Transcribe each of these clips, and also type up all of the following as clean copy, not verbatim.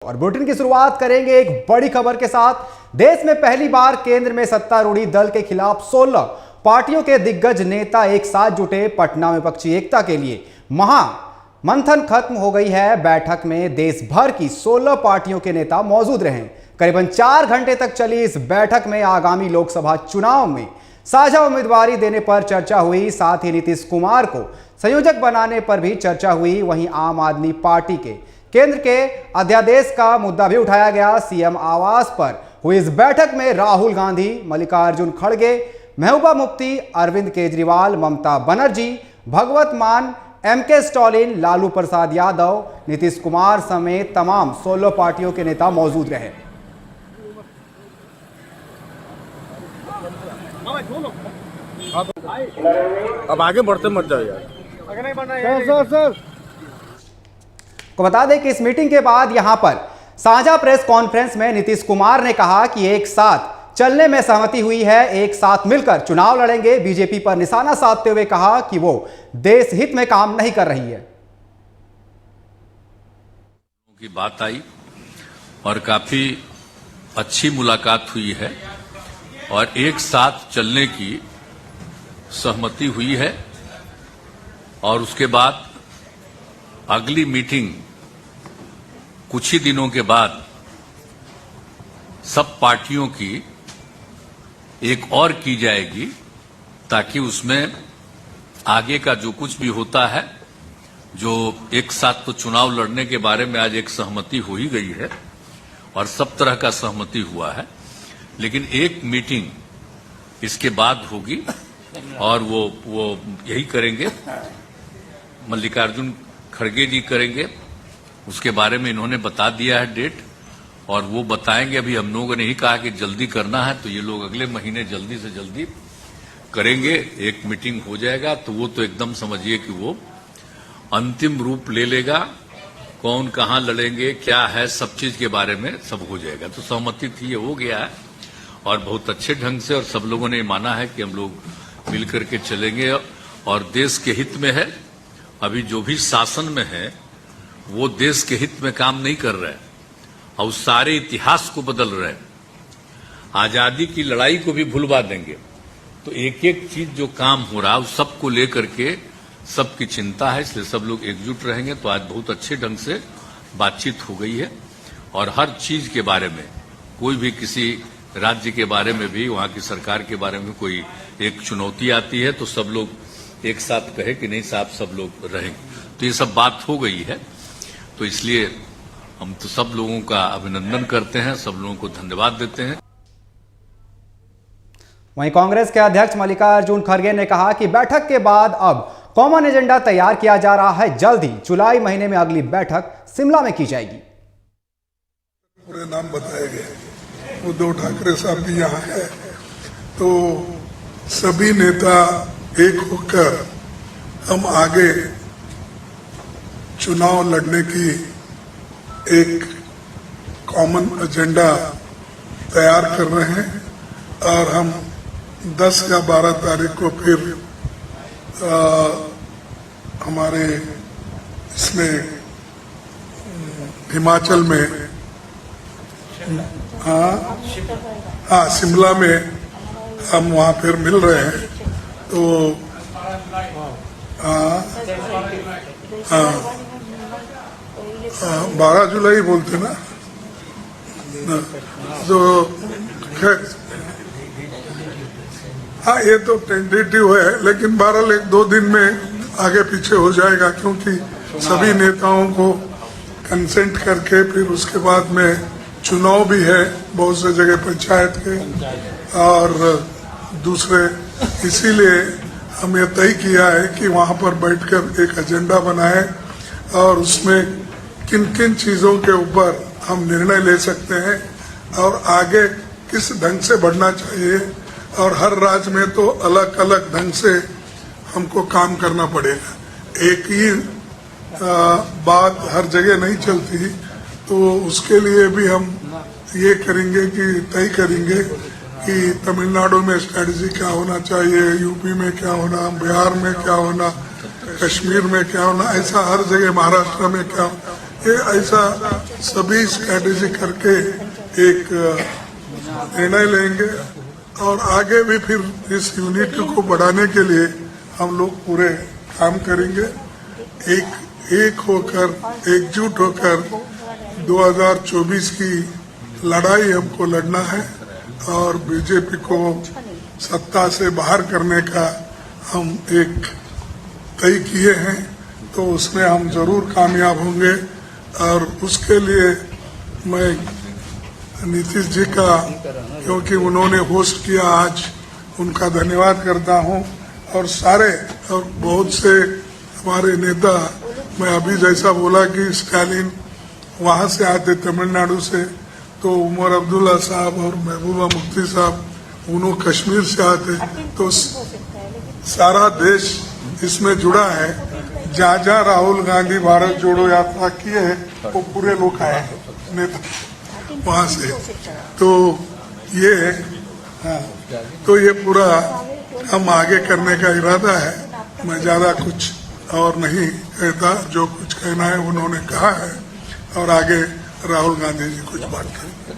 और बुलेटिन की शुरुआत करेंगे एक बड़ी खबर के साथ। देश में पहली बार केंद्र में सत्तारूढ़ी दल के खिलाफ 16 पार्टियों के दिग्गज नेता एक साथ जुटे। पटना में विपक्षी एकता के लिए महामंथन खत्म हो गई है। बैठक में देश भर की 16 पार्टियों के नेता मौजूद रहे। करीबन 4 घंटे तक चली इस बैठक में आगामी लोकसभा चुनाव में साझा उम्मीदवारी देने पर चर्चा हुई। साथ ही नीतीश कुमार को संयोजक बनाने पर भी चर्चा हुई। वहीं आम आदमी पार्टी के केंद्र के अध्यादेश का मुद्दा भी उठाया गया। सीएम आवास पर हुई इस बैठक में राहुल गांधी, मल्लिकार्जुन खड़गे, महबूबा मुफ्ती, अरविंद केजरीवाल, ममता बनर्जी, भगवत मान, एमके स्टालिन, लालू प्रसाद यादव, नीतीश कुमार समेत तमाम 16 पार्टियों के नेता मौजूद रहे। अब आगे बढ़ते मत जाओ यार। सर को बता दें कि इस मीटिंग के बाद यहां पर साझा प्रेस कॉन्फ्रेंस में नीतीश कुमार ने कहा कि एक साथ चलने में सहमति हुई है, एक साथ मिलकर चुनाव लड़ेंगे। बीजेपी पर निशाना साधते हुए कहा कि वो देश हित में काम नहीं कर रही है। की बात आई और काफी अच्छी मुलाकात हुई है और एक साथ चलने की सहमति हुई है और उसके बाद अगली मीटिंग कुछ ही दिनों के बाद सब पार्टियों की एक और की जाएगी ताकि उसमें आगे का जो कुछ भी होता है, जो एक साथ तो चुनाव लड़ने के बारे में आज एक सहमति हो ही गई है और सब तरह का सहमति हुआ है, लेकिन एक मीटिंग इसके बाद होगी और वो यही करेंगे, मल्लिकार्जुन खड़गे जी करेंगे। उसके बारे में इन्होंने बता दिया है डेट और वो बताएंगे। अभी हम लोगों ने ही कहा कि जल्दी करना है तो ये लोग अगले महीने जल्दी से जल्दी करेंगे। एक मीटिंग हो जाएगा तो वो तो एकदम समझिए कि वो अंतिम रूप ले लेगा। कौन कहां लड़ेंगे, क्या है, सब चीज के बारे में सब हो जाएगा। तो सहमति थी, ये हो गया है और बहुत अच्छे ढंग से और सब लोगों ने माना है कि हम लोग मिलकर के चलेंगे और देश के हित में है। अभी जो भी शासन में है वो देश के हित में काम नहीं कर रहे और उस सारे इतिहास को बदल रहे। आजादी की लड़ाई को भी भुलवा देंगे। तो एक एक चीज जो काम हो रहा है उस सबको लेकर के सबकी चिंता है, इसलिए सब लोग एकजुट रहेंगे। तो आज बहुत अच्छे ढंग से बातचीत हो गई है और हर चीज के बारे में, कोई भी किसी राज्य के बारे में भी, वहां की सरकार के बारे में कोई एक चुनौती आती है तो सब लोग एक साथ कहे कि नहीं साहब सब लोग रहेंगे। तो ये सब बात हो गई है। तो इसलिए हम तो सब लोगों का अभिनंदन करते हैं, सब लोगों को धन्यवाद देते हैं। वहीं कांग्रेस के अध्यक्ष मल्लिकार्जुन खड़गे ने कहा कि बैठक के बाद अब कॉमन एजेंडा तैयार किया जा रहा है। जल्द ही जुलाई महीने में अगली बैठक शिमला में की जाएगी। पूरे नाम बताए गए, उद्धव ठाकरे साहब भी यहाँ है, तो सभी नेता एक होकर हम आगे चुनाव लड़ने की एक कॉमन एजेंडा तैयार कर रहे हैं और हम 10 या 12 तारीख को फिर हमारे इसमें हिमाचल में शिमला में हम वहाँ फिर मिल रहे हैं। तो 12 जुलाई बोलते ना, तो खैर हाँ ये तो टेंटेटिव है, लेकिन 1-2 दिन में आगे पीछे हो जाएगा क्योंकि सभी नेताओं को कंसेंट करके फिर उसके बाद में चुनाव भी है बहुत से जगह पंचायत के और दूसरे। इसीलिए हम ये तय किया है कि वहाँ पर बैठकर एक एजेंडा बनाए और उसमें किन किन चीज़ों के ऊपर हम निर्णय ले सकते हैं और आगे किस ढंग से बढ़ना चाहिए। और हर राज्य में तो अलग अलग ढंग से हमको काम करना पड़ेगा, एक ही बात हर जगह नहीं चलती। तो उसके लिए भी हम ये करेंगे कि तय करेंगे कि तमिलनाडु में स्ट्रेटजी क्या होना चाहिए, यूपी में क्या होना, बिहार में क्या होना, कश्मीर में क्या होना, ऐसा हर जगह, महाराष्ट्र में क्या, ये ऐसा सभी स्ट्रैटेजी करके एक निर्णय लेंगे और आगे भी फिर इस यूनिटी को बढ़ाने के लिए हम लोग पूरे काम करेंगे। एक होकर एकजुट होकर 2024 की लड़ाई हमको लड़ना है और बीजेपी को सत्ता से बाहर करने का हम एक तय किए हैं, तो उसमें हम जरूर कामयाब होंगे। और उसके लिए मैं नीतीश जी का, क्योंकि उन्होंने होस्ट किया आज, उनका धन्यवाद करता हूं। और सारे और बहुत से हमारे नेता, मैं अभी जैसा बोला कि स्टालिन वहां से आते तमिलनाडु से, तो उमर अब्दुल्ला साहब और महबूबा मुफ्ती साहब उन्होंने कश्मीर से आते, तो सारा देश इसमें जुड़ा है। जहाँ जहाँ राहुल गांधी भारत जोड़ो यात्रा किए है वो पूरे लोग आए हैं नेता वहां से। तो ये तो ये पूरा हम आगे करने का इरादा है। मैं ज्यादा कुछ और नहीं कहता, जो कुछ कहना है उन्होंने कहा है और आगे राहुल गांधी जी कुछ बात करेंगे।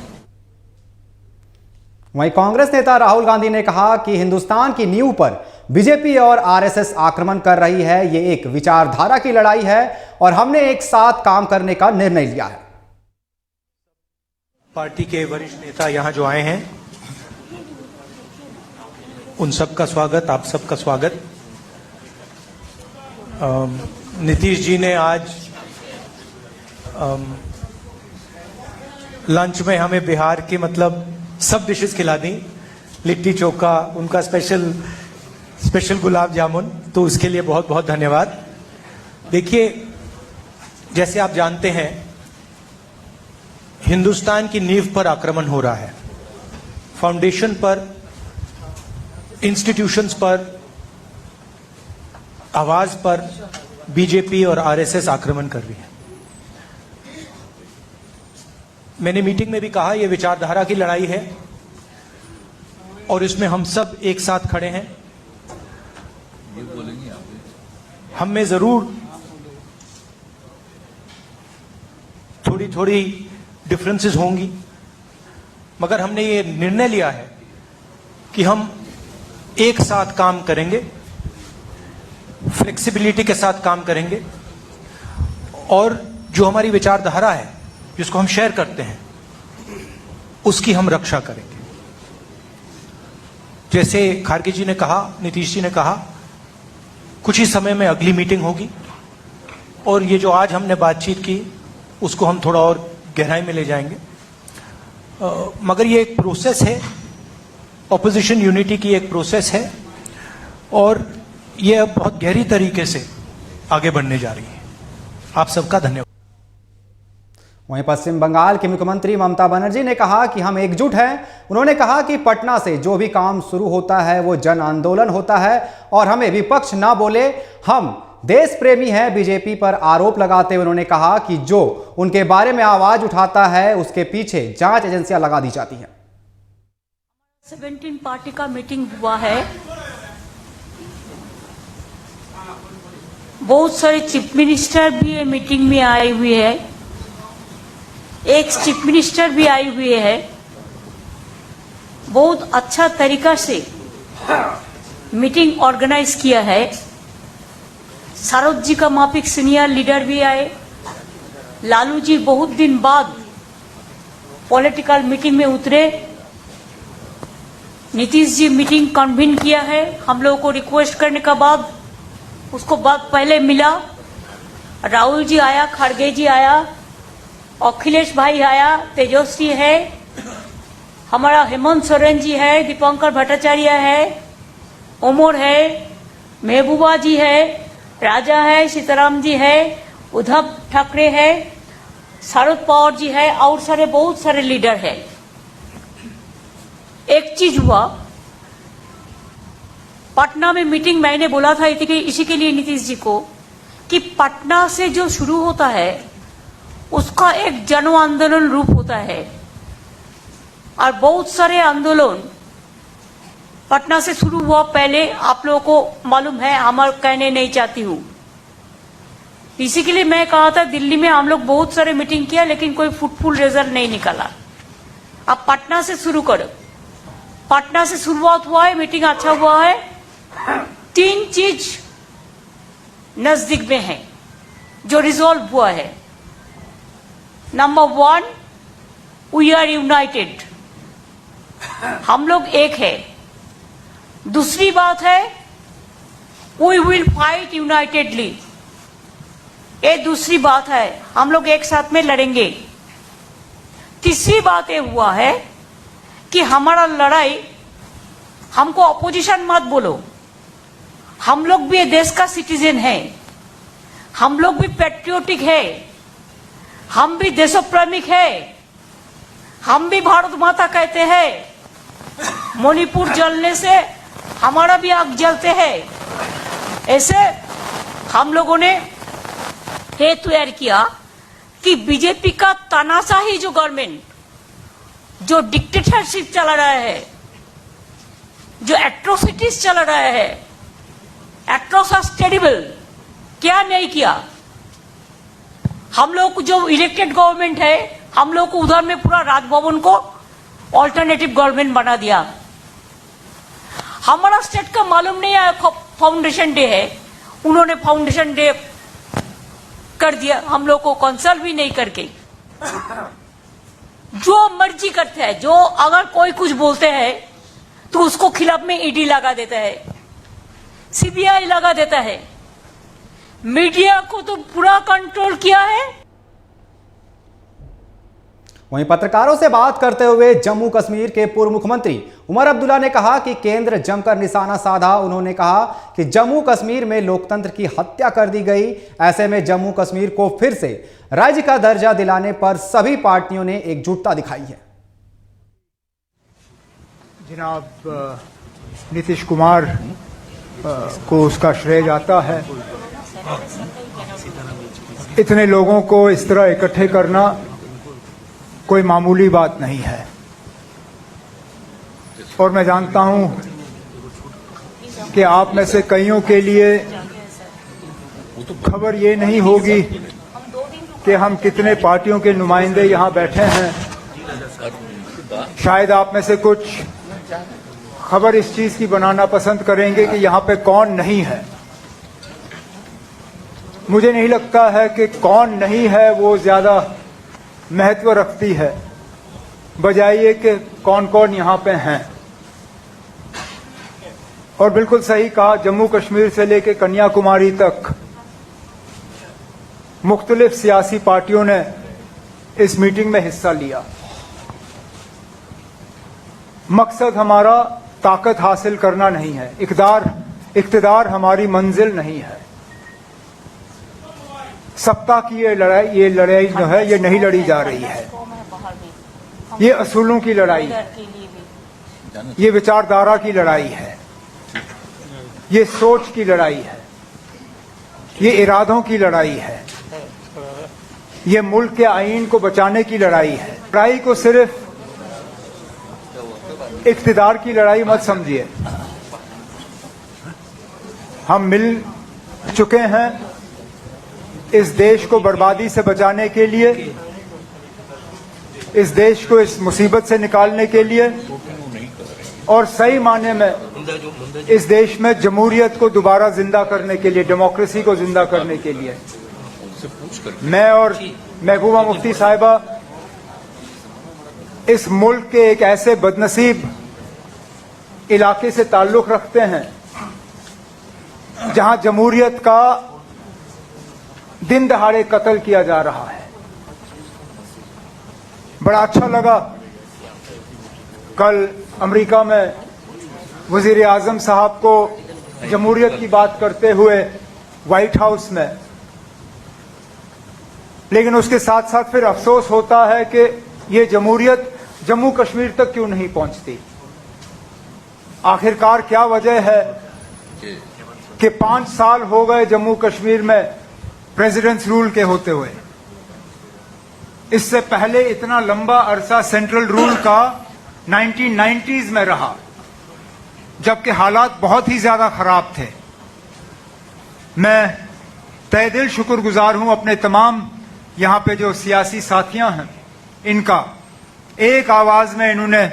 वहीं कांग्रेस नेता राहुल गांधी ने कहा कि हिंदुस्तान की नींव पर बीजेपी और आरएसएस आक्रमण कर रही है। ये एक विचारधारा की लड़ाई है और हमने एक साथ काम करने का निर्णय लिया है। पार्टी के वरिष्ठ नेता यहां जो आए हैं, उन सबका स्वागत, आप सबका स्वागत। नीतीश जी ने आज लंच में हमें बिहार की मतलब सब डिशेस खिला दी, लिट्टी चोखा, उनका स्पेशल गुलाब जामुन, तो उसके लिए बहुत बहुत धन्यवाद। देखिए, जैसे आप जानते हैं, हिंदुस्तान की नींव पर आक्रमण हो रहा है। फाउंडेशन पर, इंस्टीट्यूशंस पर, आवाज पर बीजेपी और आरएसएस आक्रमण कर रही है। मैंने मीटिंग में भी कहा, यह विचारधारा की लड़ाई है और इसमें हम सब एक साथ खड़े हैं। हम में जरूर थोड़ी थोड़ी डिफरेंसेस होंगी, मगर हमने ये निर्णय लिया है कि हम एक साथ काम करेंगे, फ्लेक्सिबिलिटी के साथ काम करेंगे और जो हमारी विचारधारा है, जिसको हम शेयर करते हैं, उसकी हम रक्षा करेंगे। जैसे खारगे जी ने कहा, नीतीश जी ने कहा, कुछ ही समय में अगली मीटिंग होगी और ये जो आज हमने बातचीत की उसको हम थोड़ा और गहराई में ले जाएंगे। मगर ये एक प्रोसेस है, ऑपोजिशन यूनिटी की एक प्रोसेस है और ये अब बहुत गहरी तरीके से आगे बढ़ने जा रही है। आप सबका धन्यवाद। वहीं पश्चिम बंगाल की मुख्यमंत्री ममता बनर्जी ने कहा कि हम एकजुट हैं। उन्होंने कहा कि पटना से जो भी काम शुरू होता है वो जन आंदोलन होता है और हमें विपक्ष ना बोले, हम देश प्रेमी हैं। बीजेपी पर आरोप लगाते हुए उन्होंने कहा कि जो उनके बारे में आवाज उठाता है उसके पीछे जांच एजेंसियां लगा दी जाती हैं। 17 पार्टी का मीटिंग हुआ है। बहुत सारे चीफ मिनिस्टर भी ये मीटिंग में आए हुए हैं। एक चीफ मिनिस्टर भी आए हुए हैं। बहुत अच्छा तरीका से मीटिंग ऑर्गेनाइज किया है। सारोद जी का माफिक सीनियर लीडर भी आए। लालू जी बहुत दिन बाद पॉलिटिकल मीटिंग में उतरे। नीतीश जी मीटिंग कन्वीन किया है। हम लोगों को रिक्वेस्ट करने के बाद उसको बाद पहले मिला। राहुल जी आया, खड़गे जी आया, अखिलेश भाई आया, तेजस्वी है, हमारा हेमंत सोरेन जी है, दीपंकर भट्टाचार्य है, उमर है, महबूबा जी है, राजा है, सीताराम जी है, उद्धव ठाकरे है, शरद पवार जी है और सारे बहुत सारे लीडर है। एक चीज हुआ, पटना में मीटिंग मैंने बोला था इसी के लिए नीतीश जी को कि पटना से जो शुरू होता है उसका एक जन आंदोलन रूप होता है और बहुत सारे आंदोलन पटना से शुरू हुआ। पहले आप लोगों को मालूम है, हम कहने नहीं चाहती हूँ। इसी के लिए मैं कहा था दिल्ली में हम लोग बहुत सारे मीटिंग किया लेकिन कोई फ्रूटफुल रिजल्ट नहीं निकला। अब पटना से शुरू करो। पटना से शुरुआत हुआ है, मीटिंग अच्छा हुआ है। 3 चीज नजदीक में है जो रिजॉल्व हुआ है। नंबर 1, वी आर यूनाइटेड, हम लोग एक है। दूसरी बात है वी विल फाइट यूनाइटेडली, ये दूसरी बात है, हम लोग एक साथ में लड़ेंगे। तीसरी बात ये हुआ है कि हमारा लड़ाई, हमको अपोजिशन मत बोलो, हम लोग भी ये देश का सिटीजन है, हम लोग भी पैट्रियोटिक है, हम भी देशप्रेमिक है, हम भी भारत माता कहते हैं। मणिपुर जलने से हमारा भी आग जलते हैं। ऐसे हम लोगों ने ये तैयार किया कि बीजेपी का तानाशाही जो गवर्नमेंट, जो डिक्टेटरशिप चला रहा है, जो एट्रोसिटीज चला रहा है, एट्रोसिटीज टेरिबल, क्या नहीं किया। हम लोग जो इलेक्टेड गवर्नमेंट है, हम लोग को उधर में पूरा राजभवन को ऑल्टरनेटिव गवर्नमेंट बना दिया। हमारा स्टेट का मालूम नहीं है फाउंडेशन डे है, उन्होंने फाउंडेशन डे कर दिया, हम लोग को कंसल्ट भी नहीं करके। जो मर्जी करते हैं, जो अगर कोई कुछ बोलते हैं तो उसको खिलाफ में ईडी लगा देता है, सीबीआई लगा देता है। मीडिया को तो पूरा कंट्रोल किया है। वहीं पत्रकारों से बात करते हुए जम्मू कश्मीर के पूर्व मुख्यमंत्री उमर अब्दुल्ला ने कहा कि केंद्र जमकर निशाना साधा। उन्होंने कहा कि जम्मू कश्मीर में लोकतंत्र की हत्या कर दी गई, ऐसे में जम्मू कश्मीर को फिर से राज्य का दर्जा दिलाने पर सभी पार्टियों ने एकजुटता दिखाई है। जनाब नीतीश कुमार को उसका श्रेय जाता है। इतने लोगों को इस तरह इकट्ठे करना कोई मामूली बात नहीं है, और मैं जानता हूं कि आप में से कईयों के लिए खबर ये नहीं होगी कि हम कितने पार्टियों के नुमाइंदे यहां बैठे हैं। शायद आप में से कुछ खबर इस चीज की बनाना पसंद करेंगे कि यहां पे कौन नहीं है। मुझे नहीं लगता है कि कौन नहीं है वो ज्यादा महत्व रखती है, बजाय ये कि कौन कौन यहां पे हैं। और बिल्कुल सही कहा, जम्मू कश्मीर से लेकर कन्याकुमारी तक मुख्तलिफ सियासी पार्टियों ने इस मीटिंग में हिस्सा लिया। मकसद हमारा ताकत हासिल करना नहीं है, इक़्तिदार हमारी मंजिल नहीं है। सत्ता की ये लड़ाई जो है ये नहीं लड़ी जा रही है। ये असूलों की लड़ाई है, ये विचारधारा की लड़ाई है, ये सोच की लड़ाई है, ये इरादों की लड़ाई है, ये मुल्क के आईन को बचाने की लड़ाई है। लड़ाई को सिर्फ इक़्तिदार की लड़ाई मत समझिए। हम मिल चुके हैं इस देश को बर्बादी से बचाने के लिए, इस देश को इस मुसीबत से निकालने के लिए, और सही मायने में इस देश में जमहूरियत को दोबारा जिंदा करने के लिए, डेमोक्रेसी को जिंदा करने के लिए। मैं और महबूबा मुफ्ती साहिबा इस मुल्क के एक ऐसे बदनसीब इलाके से ताल्लुक रखते हैं जहां जमहूरियत का दिन दहाड़े कत्ल किया जा रहा है। बड़ा अच्छा लगा कल अमेरिका में वजीर आजम साहब को जमहूरियत की बात करते हुए व्हाइट हाउस में, लेकिन उसके साथ साथ फिर अफसोस होता है कि ये जमहूरियत जम्मू कश्मीर तक क्यों नहीं पहुंचती। आखिरकार क्या वजह है कि 5 साल हो गए जम्मू कश्मीर में प्रेसिडेंट्स रूल के होते हुए। इससे पहले इतना लंबा अरसा सेंट्रल रूल का 1990s में रहा, जबकि हालात बहुत ही ज्यादा खराब थे। मैं तहे दिल शुक्रगुजार हूं अपने तमाम यहां पे जो सियासी साथियां हैं इनका। एक आवाज में इन्होंने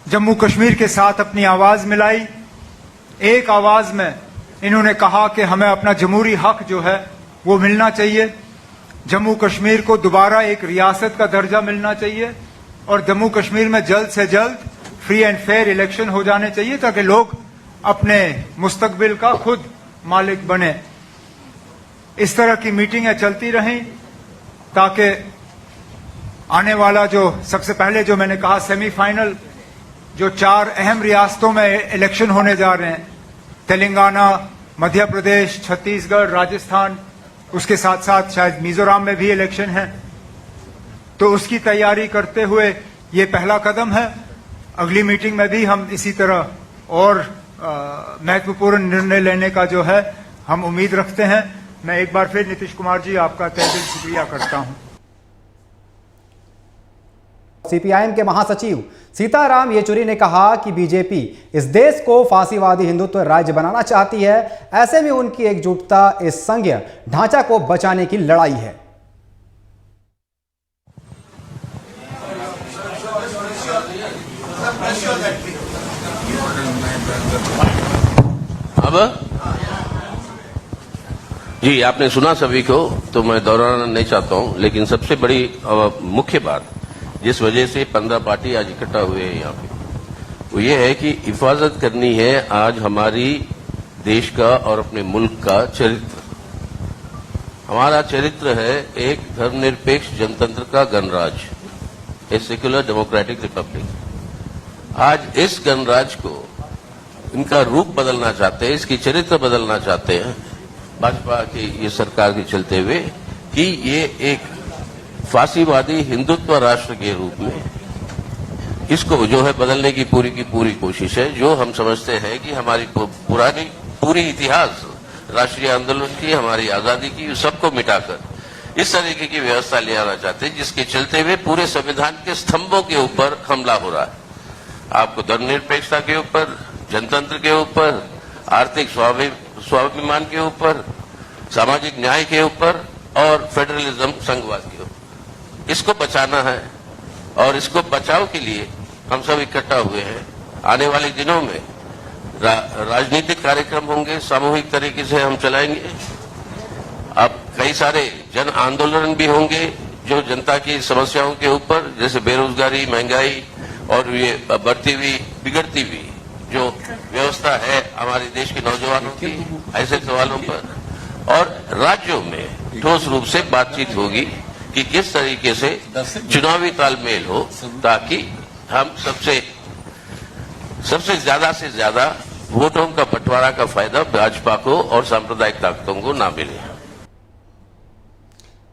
जम्मू कश्मीर के साथ अपनी आवाज मिलाई। एक आवाज में इन्होंने कहा कि हमें अपना जमहूरी हक जो है वो मिलना चाहिए, जम्मू कश्मीर को दोबारा एक रियासत का दर्जा मिलना चाहिए और जम्मू कश्मीर में जल्द से जल्द फ्री एंड फेयर इलेक्शन हो जाने चाहिए ताकि लोग अपने मुस्तकबिल का खुद मालिक बने। इस तरह की मीटिंगें चलती रहें ताकि आने वाला जो सबसे पहले जो मैंने कहा सेमीफाइनल जो 4 अहम रियासतों में इलेक्शन होने जा रहे हैं, तेलंगाना, मध्य प्रदेश, छत्तीसगढ़, राजस्थान, उसके साथ साथ शायद मिजोरम में भी इलेक्शन है, तो उसकी तैयारी करते हुए ये पहला कदम है। अगली मीटिंग में भी हम इसी तरह और महत्वपूर्ण निर्णय लेने का जो है हम उम्मीद रखते हैं। मैं एक बार फिर नीतीश कुमार जी आपका तहे दिल शुक्रिया करता हूं। सीपीआईएम के महासचिव सीताराम येचुरी ने कहा कि बीजेपी इस देश को फांसीवादी हिंदुत्व राज्य बनाना चाहती है। ऐसे में उनकी एकजुटता इस संघीय ढांचा को बचाने की लड़ाई है। अब जी आपने सुना सभी को, तो मैं दोहराना नहीं चाहता हूं, लेकिन सबसे बड़ी मुख्य बात जिस वजह से 15 पार्टी आज इकट्ठा हुए हैं यहाँ पे, वो ये है कि हिफाजत करनी है आज हमारी देश का और अपने मुल्क का चरित्र। हमारा चरित्र है एक धर्मनिरपेक्ष जनतंत्र का गणराज, ए सेक्युलर डेमोक्रेटिक रिपब्लिक। आज इस गणराज को इनका रूप बदलना चाहते हैं, इसकी चरित्र बदलना चाहते हैं भाजपा की ये सरकार के चलते हुए कि ये एक फांसीवादी हिंदुत्व राष्ट्र के रूप में इसको जो है बदलने की पूरी कोशिश है। जो हम समझते हैं कि हमारी पूरी इतिहास राष्ट्रीय आंदोलन की, हमारी आजादी की, सबको मिटाकर इस तरीके की व्यवस्था ले आना चाहते हैं जिसके चलते हुए पूरे संविधान के स्तंभों के ऊपर हमला हो रहा है। आपको धर्मनिरपेक्षता के ऊपर, जनतंत्र के ऊपर, आर्थिक स्वाभिमान के ऊपर, सामाजिक न्याय के ऊपर और फेडरलिज्म संघवाद के ऊपर, इसको बचाना है। और इसको बचाव के लिए हम सब इकट्ठा हुए हैं। आने वाले दिनों में राजनीतिक कार्यक्रम होंगे, सामूहिक तरीके से हम चलाएंगे। अब कई सारे जन आंदोलन भी होंगे जो जनता की समस्याओं के ऊपर, जैसे बेरोजगारी, महंगाई और ये बढ़ती हुई बिगड़ती हुई जो व्यवस्था है हमारे देश के नौजवानों की, ऐसे सवालों पर। और राज्यों में ठोस रूप से बातचीत होगी कि किस तरीके से चुनावी तालमेल हो ताकि हम सबसे ज्यादा से ज्यादा वोटों का बंटवारा का फायदा भाजपा को और सांप्रदायिक ताकतों को ना मिले।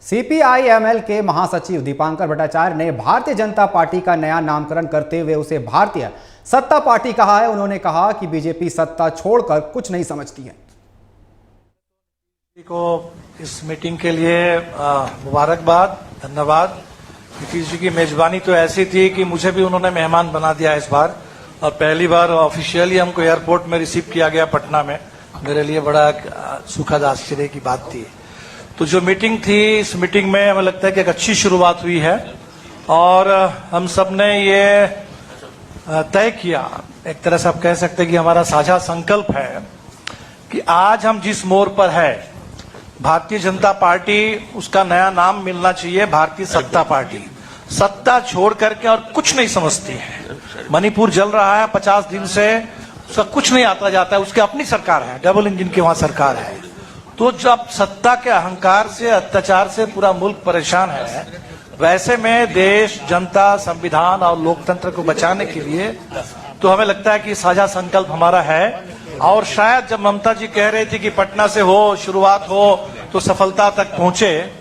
सीपीआईएमएल के महासचिव दीपांकर भट्टाचार्य ने भारतीय जनता पार्टी का नया नामकरण करते हुए उसे भारतीय सत्ता पार्टी कहा है। उन्होंने कहा कि बीजेपी सत्ता छोड़कर कुछ नहीं समझती है। को इस मीटिंग के लिए मुबारकबाद, धन्यवाद। नीतीश जी की मेजबानी तो ऐसी थी कि मुझे भी उन्होंने मेहमान बना दिया इस बार, और पहली बार ऑफिशियली हमको एयरपोर्ट में रिसीव किया गया पटना में। मेरे लिए बड़ा सुखद आश्चर्य की बात थी। तो जो मीटिंग थी, इस मीटिंग में हमें लगता है कि एक अच्छी शुरुआत हुई है और हम सब ने ये तय किया, एक तरह से आप कह सकते हैं कि हमारा साझा संकल्प है कि आज हम जिस मोड़ पर है, भारतीय जनता पार्टी, उसका नया नाम मिलना चाहिए भारतीय सत्ता पार्टी। सत्ता छोड़ करके और कुछ नहीं समझती है। मणिपुर जल रहा है 50 दिन से, उसका कुछ नहीं आता जाता है, उसकी अपनी सरकार है, डबल इंजन की वहां सरकार है। तो जब सत्ता के अहंकार से, अत्याचार से पूरा मुल्क परेशान है, वैसे में देश, जनता, संविधान और लोकतंत्र को बचाने के लिए तो हमें लगता है कि साझा संकल्प हमारा है। और शायद जब ममता जी कह रही थी कि पटना से हो, शुरुआत हो तो सफलता तक पहुंचे,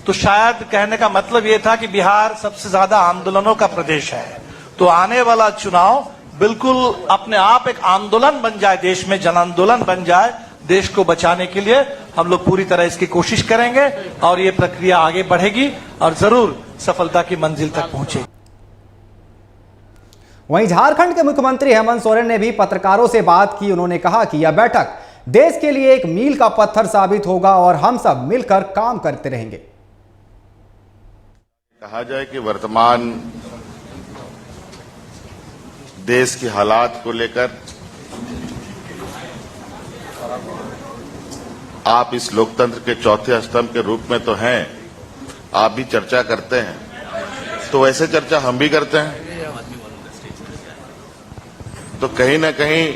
तो शायद कहने का मतलब ये था कि बिहार सबसे ज्यादा आंदोलनों का प्रदेश है। तो आने वाला चुनाव बिल्कुल अपने आप एक आंदोलन बन जाए, देश में जन आंदोलन बन जाए। देश को बचाने के लिए हम लोग पूरी तरह इसकी कोशिश करेंगे और ये प्रक्रिया आगे बढ़ेगी और जरूर सफलता की मंजिल तक पहुंचेगी। वहीं झारखंड के मुख्यमंत्री हेमंत सोरेन ने भी पत्रकारों से बात की। उन्होंने कहा कि यह बैठक देश के लिए एक मील का पत्थर साबित होगा और हम सब मिलकर काम करते रहेंगे। कहा जाए कि वर्तमान देश के हालात को लेकर आप इस लोकतंत्र के चौथे स्तंभ के रूप में तो हैं, आप भी चर्चा करते हैं, तो वैसे चर्चा हम भी करते हैं। तो कहीं ना कहीं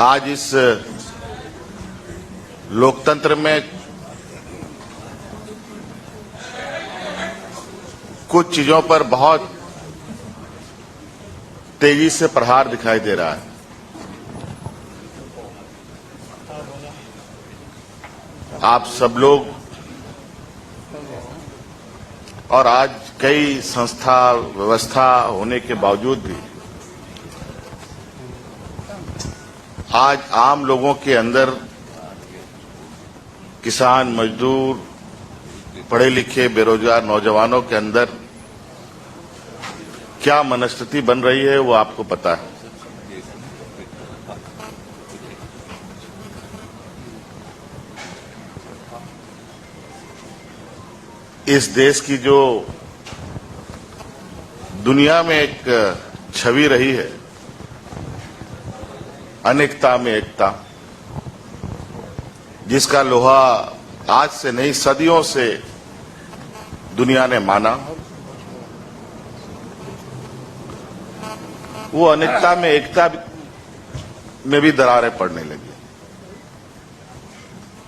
आज इस लोकतंत्र में कुछ चीजों पर बहुत तेजी से प्रहार दिखाई दे रहा है। आप सब लोग और आज कई संस्था व्यवस्था होने के बावजूद भी आज आम लोगों के अंदर, किसान, मजदूर, पढ़े लिखे बेरोजगार नौजवानों के अंदर क्या मनस्थिति बन रही है वो आपको पता है। इस देश की जो दुनिया में एक छवि रही है, अनेकता में एकता, जिसका लोहा आज से नहीं सदियों से दुनिया ने माना, वो अनेकता में एकता में भी दरारें पड़ने लगी।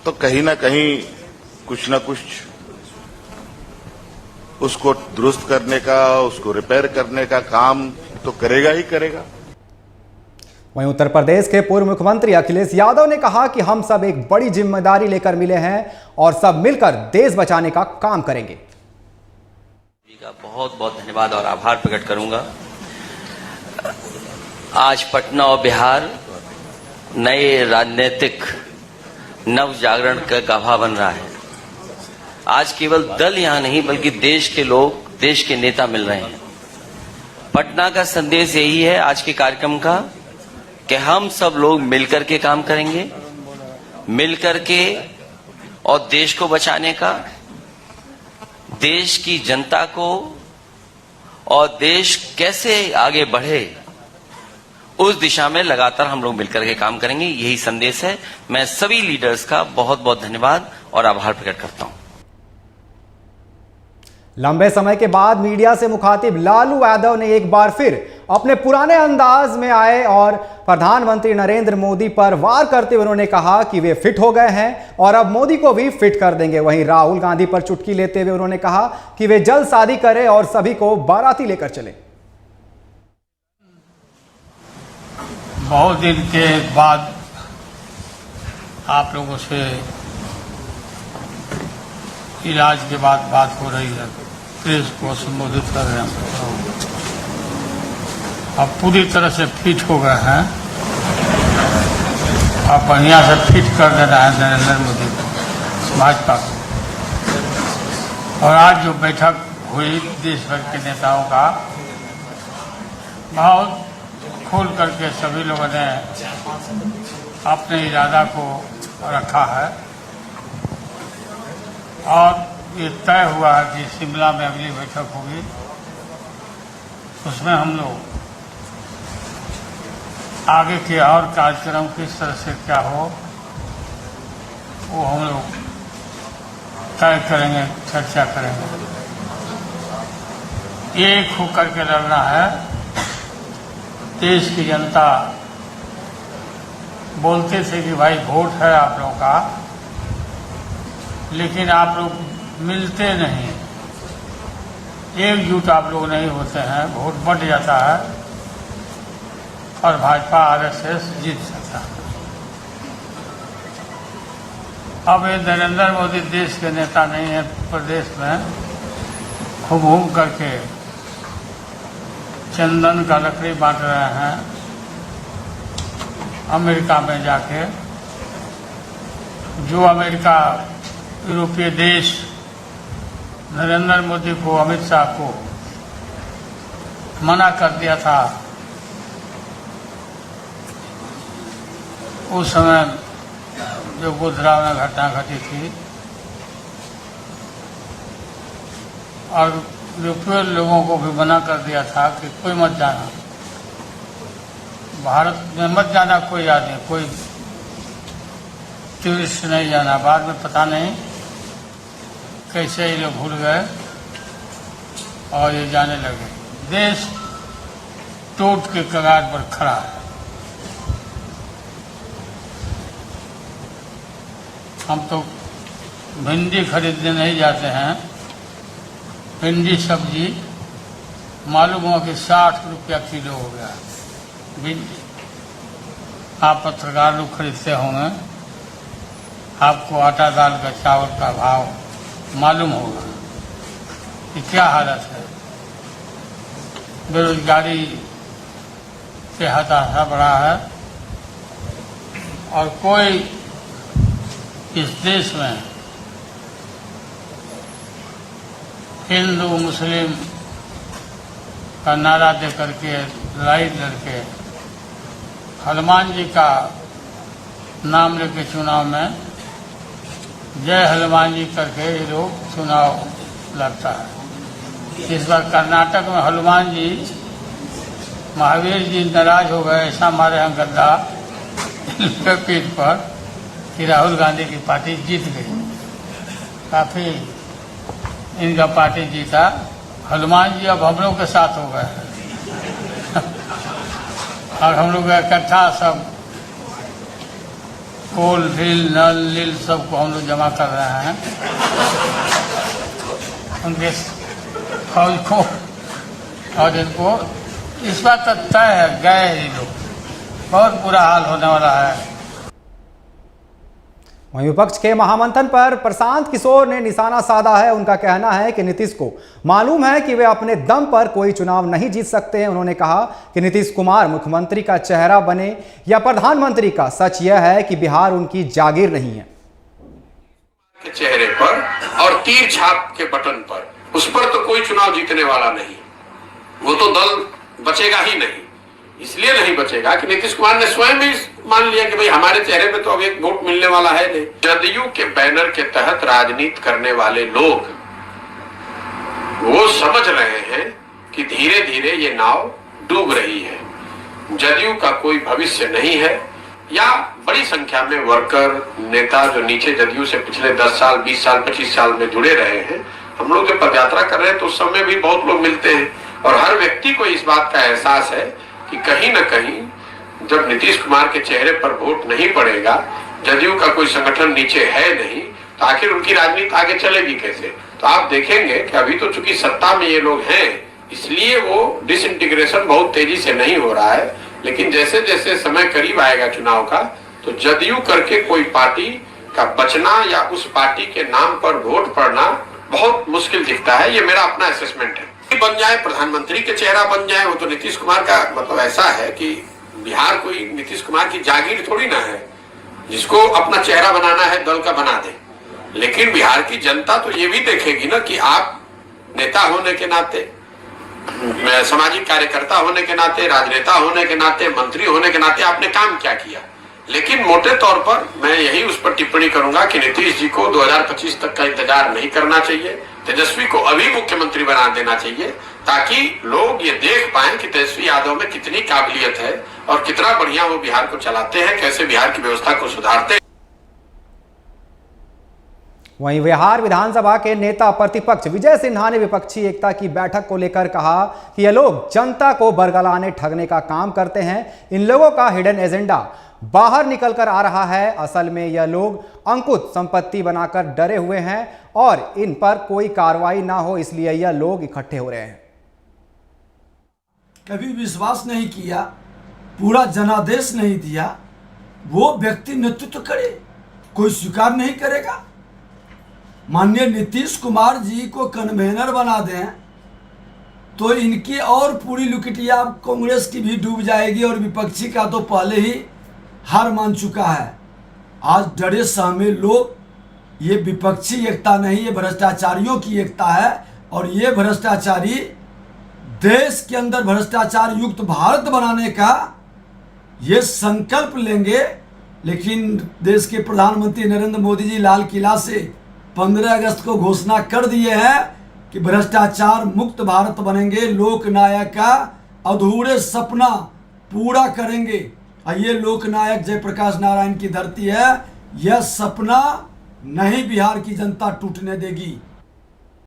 तो कहीं ना कहीं कुछ ना कुछ उसको दुरुस्त करने का, उसको रिपेयर करने का काम तो करेगा ही करेगा। वहीं उत्तर प्रदेश के पूर्व मुख्यमंत्री अखिलेश यादव ने कहा कि हम सब एक बड़ी जिम्मेदारी लेकर मिले हैं और सब मिलकर देश बचाने का काम करेंगे। का बहुत बहुत धन्यवाद और आभार प्रकट करूंगा। आज पटना और बिहार नए राजनीतिक नव जागरण का गवाह बन रहा है। आज केवल दल यहां नहीं बल्कि देश के लोग, देश के नेता मिल रहे हैं। पटना का संदेश यही है आज के कार्यक्रम का कि हम सब लोग मिलकर के काम करेंगे, मिलकर के और देश को बचाने का, देश की जनता को और देश कैसे आगे बढ़े उस दिशा में लगातार हम लोग मिलकर के काम करेंगे। यही संदेश है। मैं सभी लीडर्स का बहुत बहुत धन्यवाद और आभार प्रकट करता हूं। लंबे समय के बाद मीडिया से मुखातिब लालू यादव ने एक बार फिर अपने पुराने अंदाज में आए और प्रधानमंत्री नरेंद्र मोदी पर वार करते हुए उन्होंने कहा कि वे फिट हो गए हैं और अब मोदी को भी फिट कर देंगे। वहीं राहुल गांधी पर चुटकी लेते हुए उन्होंने कहा कि वे जल्द शादी करें और सभी को बाराती लेकर चले। बहुत दिन के बाद आप लोगों से इलाज के बाद बात हो रही है, प्रेस को संबोधित कर रहे हैं। अब पूरी तरह से फिट हो गए हैं। अब बढ़िया से फिट कर देना है नरेंद्र मोदी को, भाजपा को। और आज जो बैठक हुई देश भर के नेताओं का, बहुत खोल करके सभी लोगों ने अपने इरादा को रखा है और ये तय हुआ है कि शिमला में अगली बैठक होगी, उसमें हम लोग आगे के और कार्यक्रम किस तरह से क्या हो वो हम लोग तय करेंगे, चर्चा करेंगे। एक होकर के लड़ना है। देश की जनता बोलते थे कि भाई वोट है आप लोगों का, लेकिन आप लोग मिलते नहीं, एकजुट आप लोग नहीं होते हैं, वोट बंट जाता है और भाजपा आरएसएस जीत सकता है। अब ये नरेंद्र मोदी देश के नेता नहीं है, प्रदेश में घूम करके चंदन का लकड़ी बांट रहे हैं। अमेरिका में जाके जो अमेरिका यूरोपीय देश नरेंद्र मोदी को, अमित शाह को मना कर दिया था उस समय जो गुजरात में घटना घटी थी और यूपी लोगों को भी मना कर दिया था कि कोई मत जाना, भारत में मत जाना कोई आदमी, कोई टूरिस्ट नहीं जाना। बाद में पता नहीं कैसे ये लोग भूल गए और ये जाने लगे। देश टूट के कगार पर खड़ा है। हम तो भिंडी खरीदने नहीं जाते हैं, भिंडी सब्जी मालूम हुआ कि 60 रुपया किलो हो गया भिंडी। आप पत्रकार लोग खरीदते होंगे, आपको आटा दाल का चावल का भाव मालूम होगा कि क्या हालत है। बेरोजगारी से हताशा बढ़ा है और कोई इस देश में हिंदू मुस्लिम का नारा दे करके लड़ाई लड़के हनुमान जी का नाम लेके चुनाव में जय हनुमान जी करके ये लोग चुनाव लड़ता है। इस बार कर्नाटक में हनुमान जी महावीर जी नाराज हो गए, ऐसा मारे हैं गद्दा इनके पीठ पर कि राहुल गांधी की पार्टी जीत गई। काफी इनका पार्टी जीता, हनुमान जी अब हम लोग के साथ हो गए हैं और हम लोग इकट्ठा सब कोल ढील नल लील सबको हम लोग जमा कर रहे हैं उनके फौज को, और इनको इस बात तो तय है गए ही लोग, बहुत बुरा हाल होने वाला है। वहीं विपक्ष के महामंथन पर प्रशांत किशोर ने निशाना साधा है। उनका कहना है कि नीतीश को मालूम है कि वे अपने दम पर कोई चुनाव नहीं जीत सकते हैं। उन्होंने कहा कि नीतीश कुमार मुख्यमंत्री का चेहरा बने या प्रधानमंत्री का, सच यह है कि बिहार उनकी जागीर नहीं है। के चेहरे पर और तीर छाप के बटन पर, उस पर तो कोई चुनाव जीतने वाला नहीं, वो तो दल बचेगा ही नहीं। इसलिए नहीं बचेगा कि नीतीश कुमार ने स्वयं भी मान लिया कि भाई हमारे चेहरे पे तो अब एक वोट मिलने वाला है नहीं। जदयू के बैनर के तहत राजनीति करने वाले लोग वो समझ रहे हैं कि धीरे धीरे ये नाव डूब रही है, जदयू का कोई भविष्य नहीं है। या बड़ी संख्या में वर्कर नेता जो नीचे जदयू से पिछले 10 साल 20 साल 25 साल में जुड़े रहे हैं, हम लोग जब पदयात्रा कर रहे हैं तो उस समय भी बहुत लोग मिलते हैं और हर व्यक्ति को इस बात का एहसास है कि कहीं न कहीं जब नीतीश कुमार के चेहरे पर वोट नहीं पड़ेगा, जदयू का कोई संगठन नीचे है नहीं, तो आखिर उनकी राजनीति आगे चलेगी कैसे। तो आप देखेंगे कि अभी तो चूंकि सत्ता में ये लोग हैं, इसलिए वो डिसइंटीग्रेशन बहुत तेजी से नहीं हो रहा है। लेकिन जैसे जैसे समय करीब आएगा चुनाव का, तो जदयू करके कोई पार्टी का बचना या उस पार्टी के नाम पर वोट पड़ना बहुत मुश्किल दिखता है। ये मेरा अपना असेसमेंट है। बन जाए, प्रधानमंत्री के चेहरा बन जाए, वो तो नीतीश कुमार का मतलब ऐसा है कि बिहार कोई नीतीश कुमार की जागीर थोड़ी ना है, जिसको अपना चेहरा बनाना है दल का बना दे। लेकिन बिहार की जनता तो ये भी देखेगी ना कि आप नेता होने के नाते, सामाजिक कार्यकर्ता होने के नाते, राजनेता होने के नाते, मंत्री होने के नाते आपने काम क्या किया। लेकिन मोटे तौर पर मैं यही उस पर टिप्पणी करूंगा कि नीतीश जी को 2025 तक का इंतजार नहीं करना चाहिए। तेजस्वी को अभी मुख्यमंत्री बना देना चाहिए ताकि लोग ये देख पाएं कि तेजस्वी यादव में कितनी काबिलियत है और कितना बढ़िया वो बिहार को चलाते हैं, कैसे बिहार की व्यवस्था को सुधारते हैं। वहीं बिहार विधानसभा के नेता प्रतिपक्ष विजय सिन्हा ने विपक्षी एकता की बैठक को लेकर कहा कि ये लोग जनता को बरगलाने ठगने का काम करते हैं। इन लोगों का हिडन एजेंडा बाहर निकल कर आ रहा है। असल में यह लोग अंकुश संपत्ति बनाकर डरे हुए हैं और इन पर कोई कार्रवाई ना हो, इसलिए यह लोग इकट्ठे हो रहे हैं। कभी विश्वास नहीं किया, पूरा जनादेश नहीं दिया, वो व्यक्ति नेतृत्व करे, कोई स्वीकार नहीं करेगा। माननीय नीतीश कुमार जी को कन्वेनर बना दें तो इनकी और पूरी लुकटिया कांग्रेस की भी डूब जाएगी और विपक्षी का तो पहले ही हार मान चुका है। आज डरे सहमे लोग, ये विपक्षी एकता नहीं, ये भ्रष्टाचारियों की एकता है और ये भ्रष्टाचारी देश के अंदर भ्रष्टाचार युक्त भारत बनाने का ये संकल्प लेंगे लेकिन देश के प्रधानमंत्री नरेंद्र मोदी जी लाल किला से 15 अगस्त को घोषणा कर दिए हैं कि भ्रष्टाचार मुक्त भारत बनेंगे, लोकनायक का अधूरे सपना पूरा करेंगे। और ये लोकनायक जयप्रकाश नारायण की धरती है, यह सपना नहीं बिहार की जनता टूटने देगी।